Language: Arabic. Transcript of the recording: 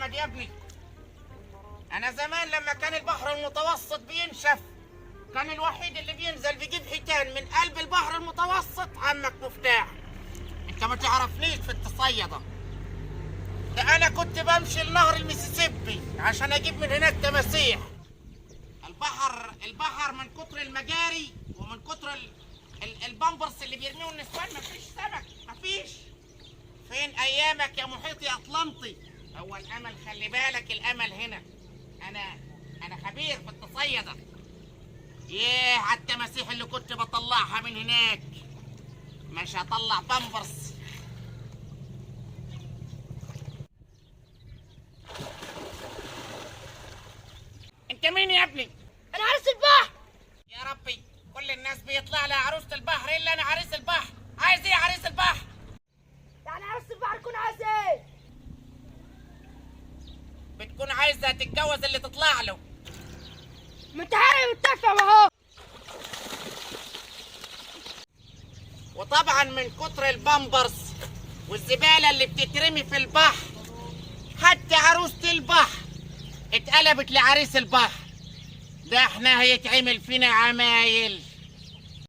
محمد يا ابني، انا زمان لما كان البحر المتوسط بينشف كان الوحيد اللي بينزل بيجيب حيتان من قلب البحر المتوسط عمك مفتاح. انت ما تعرفنيش في التصيدة، ده انا كنت بمشي لنهر المسيسيبي عشان اجيب من هناك تماسيح. البحر من كتر المجاري ومن كتر البامبرز اللي بيرميه النسوان مفيش سمك، مفيش. فين ايامك يا محيطي اطلنطي؟ هو الامل، خلي بالك الامل هنا. انا خبير في التصيدة. ياه على التماسيح اللي كنت بطلعها من هناك، مش هطلع بامبرز. انت مين يا ابني؟ انا عريس البحر. يا ربي، كل الناس بيطلع لها عروسة البحر الا انا عريس البحر. عايز ايه يا عريس البحر؟ يعني عريس البحر يكون عايز ايه؟ بتكون عايزة تتجوز اللي تطلع له. متهيألي متفق اهو. وطبعا من كتر البامبرز والزبالة اللي بتترمي في البحر حتى عروسة البحر اتقلبت لعريس البحر. ده احنا هيتعمل فينا عمايل.